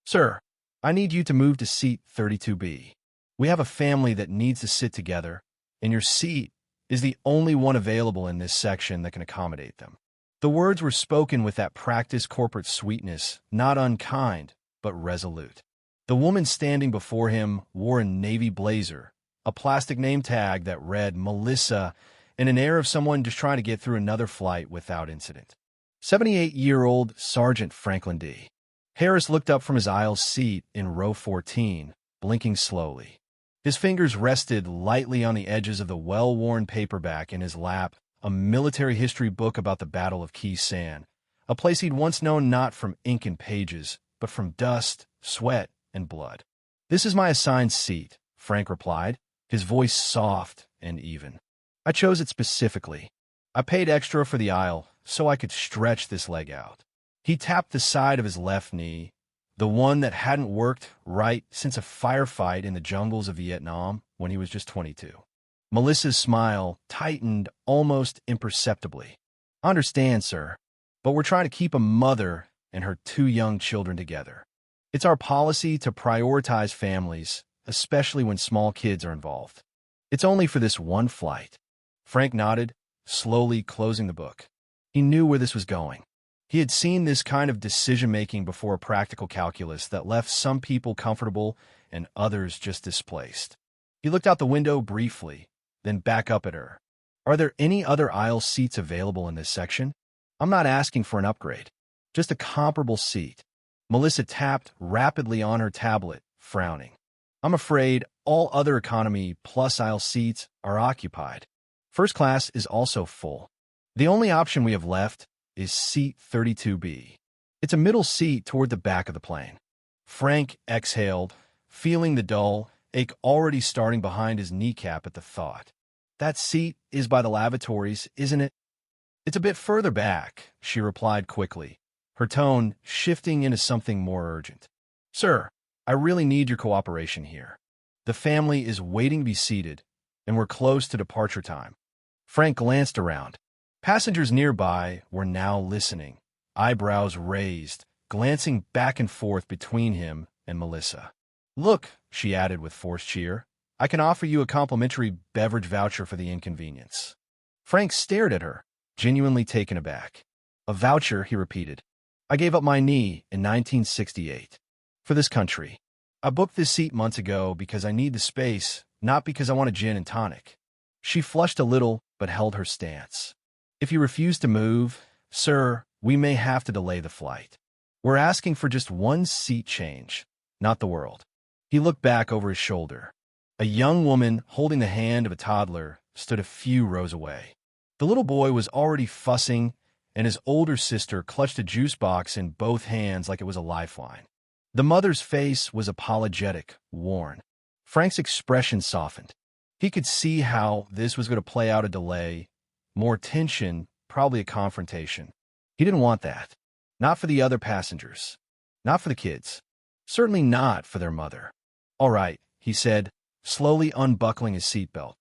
Sir, I need you to move to seat 32B. We have a family that needs to sit together, and your seat is the only one available in this section that can accommodate them. The words were spoken with that practiced corporate sweetness, not unkind, but resolute. The woman standing before him wore a navy blazer, a plastic name tag that read Melissa, and an air of someone just trying to get through another flight without incident. 78-year-old Sergeant Franklin D. Harris looked up from his aisle seat in row 14, blinking slowly. His fingers rested lightly on the edges of the well-worn paperback in his lap, a military history book about the Battle of Khe Sanh, a place he'd once known not from ink and pages, but from dust, sweat, and blood. "This is my assigned seat," Frank replied, his voice soft and even. "I chose it specifically. I paid extra for the aisle so I could stretch this leg out." He tapped the side of his left knee, the one that hadn't worked right since a firefight in the jungles of Vietnam when he was just 22. Melissa's smile tightened almost imperceptibly. "I understand, sir, but we're trying to keep a mother and her 2 young children together. It's our policy to prioritize families, especially when small kids are involved. It's only for this one flight." Frank nodded, slowly closing the book. He knew where this was going. He had seen this kind of decision-making before, a practical calculus that left some people comfortable and others just displaced. He looked out the window briefly, then back up at her. "Are there any other aisle seats available in this section? I'm not asking for an upgrade, just a comparable seat." Melissa tapped rapidly on her tablet, frowning. "I'm afraid all other economy plus aisle seats are occupied. First class is also full. The only option we have left is seat 32B. It's a middle seat toward the back of the plane." Frank exhaled, feeling the dull ache already starting behind his kneecap at the thought. "That seat is by the lavatories, isn't it?" "It's a bit further back," she replied quickly, her tone shifting into something more urgent. "Sir, I really need your cooperation here. The family is waiting to be seated, and we're close to departure time." Frank glanced around. Passengers nearby were now listening, eyebrows raised, glancing back and forth between him and Melissa. "Look," she added with forced cheer, "I can offer you a complimentary beverage voucher for the inconvenience." Frank stared at her, genuinely taken aback. "A voucher," he repeated. "I gave up my knee in 1968. For this country. I booked this seat months ago because I need the space, not because I want a gin and tonic." She flushed a little, but held her stance. "If you refuse to move, sir, we may have to delay the flight. We're asking for just one seat change, not the world." He looked back over his shoulder. A young woman holding the hand of a toddler stood a few rows away. The little boy was already fussing, and his older sister clutched a juice box in both hands like it was a lifeline. The mother's face was apologetic, worn. Frank's expression softened. He could see how this was going to play out: a delay, more tension, probably a confrontation. He didn't want that. Not for the other passengers. Not for the kids. Certainly not for their mother. "All right," he said, slowly unbuckling his seatbelt.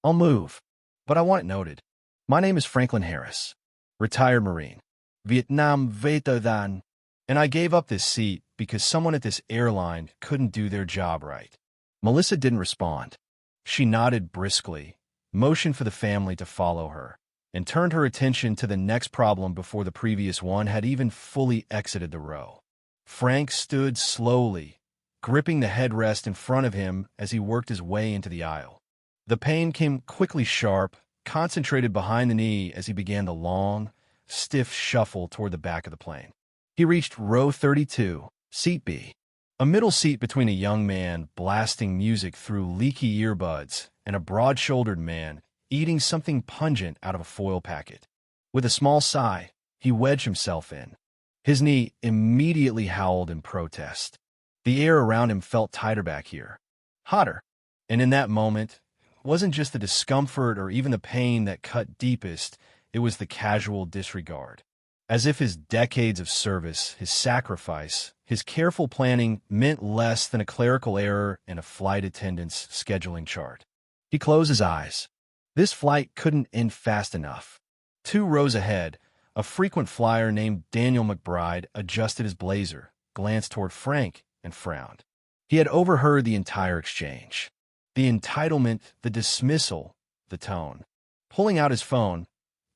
"I'll move, but I want it noted. My name is Franklin Harris, retired Marine, Vietnam veteran, and I gave up this seat because someone at this airline couldn't do their job right." Melissa didn't respond. She nodded briskly, motioned for the family to follow her, and turned her attention to the next problem before the previous one had even fully exited the row. Frank stood slowly, gripping the headrest in front of him as he worked his way into the aisle. The pain came quickly sharp, concentrated behind the knee as he began the long, stiff shuffle toward the back of the plane. He reached row 32, seat B, a middle seat between a young man blasting music through leaky earbuds and a broad-shouldered man eating something pungent out of a foil packet. With a small sigh, he wedged himself in. His knee immediately howled in protest. The air around him felt tighter back here, hotter, and in that moment, it wasn't just the discomfort or even the pain that cut deepest, it was the casual disregard. As if his decades of service, his sacrifice, his careful planning meant less than a clerical error in a flight attendant's scheduling chart. He closed his eyes. This flight couldn't end fast enough. 2 rows ahead, a frequent flyer named Daniel McBride adjusted his blazer, glanced toward Frank, and frowned. He had overheard the entire exchange. The entitlement, the dismissal, the tone. Pulling out his phone,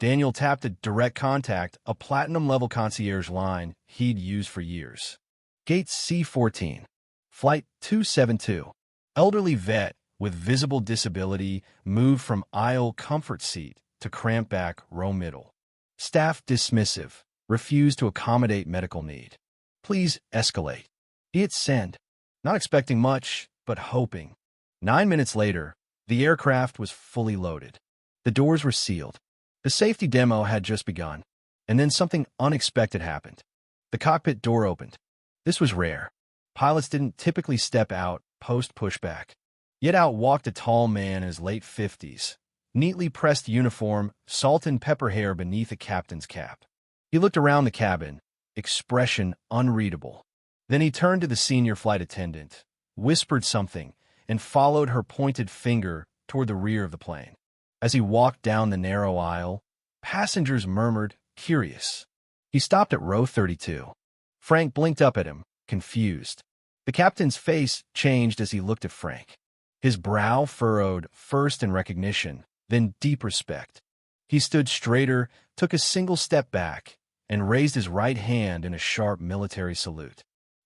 Daniel tapped a direct contact, a platinum-level concierge line he'd used for years. Gate C14. Flight 272. Elderly vet with visible disability moved from aisle comfort seat to cramped back row middle. Staff dismissive, refused to accommodate medical need. Please escalate. He hit send, not expecting much, but hoping. 9 minutes later, the aircraft was fully loaded. The doors were sealed. The safety demo had just begun, and then something unexpected happened. The cockpit door opened. This was rare. Pilots didn't typically step out post-pushback. Yet out walked a tall man in his late 50s, neatly pressed uniform, salt and pepper hair beneath a captain's cap. He looked around the cabin, expression unreadable. Then he turned to the senior flight attendant, whispered something, and followed her pointed finger toward the rear of the plane. As he walked down the narrow aisle, passengers murmured, curious. He stopped at row 32. Frank blinked up at him, confused. The captain's face changed as he looked at Frank. His brow furrowed, first in recognition, then deep respect. He stood straighter, took a single step back, and raised his right hand in a sharp military salute.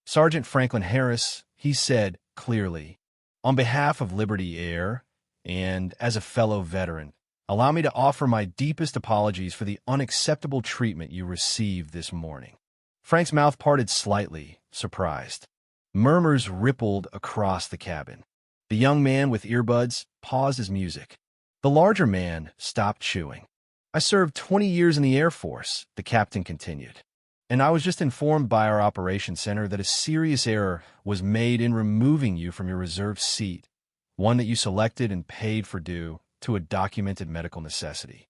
Sergeant Franklin Harris, he said clearly, on behalf of Liberty Air, and as a fellow veteran, allow me to offer my deepest apologies for the unacceptable treatment you received this morning. Frank's mouth parted slightly, surprised. Murmurs rippled across the cabin. The young man with earbuds paused his music. The larger man stopped chewing. I served 20 years in the Air Force, the captain continued, and I was just informed by our operations center that a serious error was made in removing you from your reserved seat, one that you selected and paid for due to a documented medical necessity.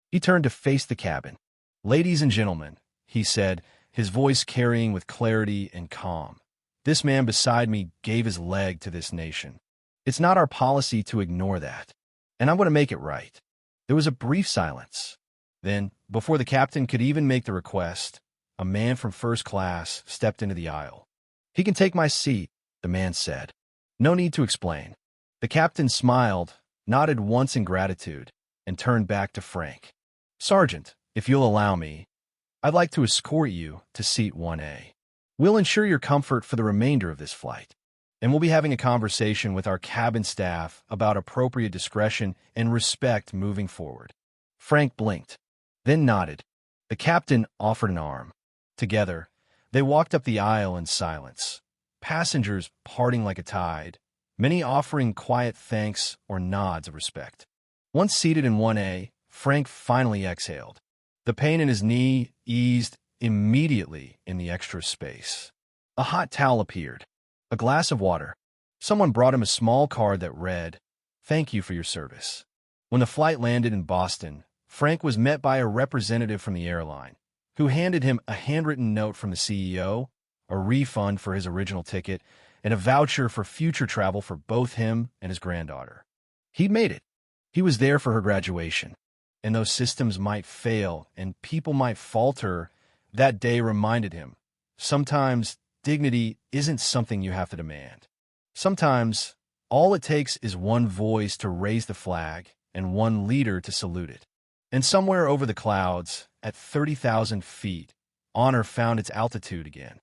He turned to face the cabin. Ladies and gentlemen, he said, his voice carrying with clarity and calm. This man beside me gave his leg to this nation. It's not our policy to ignore that, and I want to make it right. There was a brief silence. Then, before the captain could even make the request, a man from first class stepped into the aisle. He can take my seat, the man said. No need to explain. The captain smiled, nodded once in gratitude, and turned back to Frank. Sergeant, if you'll allow me, I'd like to escort you to seat 1A. We'll ensure your comfort for the remainder of this flight, and we'll be having a conversation with our cabin staff about appropriate discretion and respect moving forward. Frank blinked, then nodded. The captain offered an arm. Together, they walked up the aisle in silence, passengers parting like a tide, many offering quiet thanks or nods of respect. Once seated in 1A, Frank finally exhaled. The pain in his knee eased immediately in the extra space. A hot towel appeared, a glass of water. Someone brought him a small card that read, "Thank you for your service." When the flight landed in Boston, Frank was met by a representative from the airline, who handed him a handwritten note from the CEO, a refund for his original ticket, and a voucher for future travel for both him and his granddaughter. He'd made it. He was there for her graduation. And though systems might fail and people might falter, that day reminded him, sometimes dignity isn't something you have to demand. Sometimes all it takes is one voice to raise the flag and one leader to salute it. And somewhere over the clouds, at 30,000 feet, honor found its altitude again.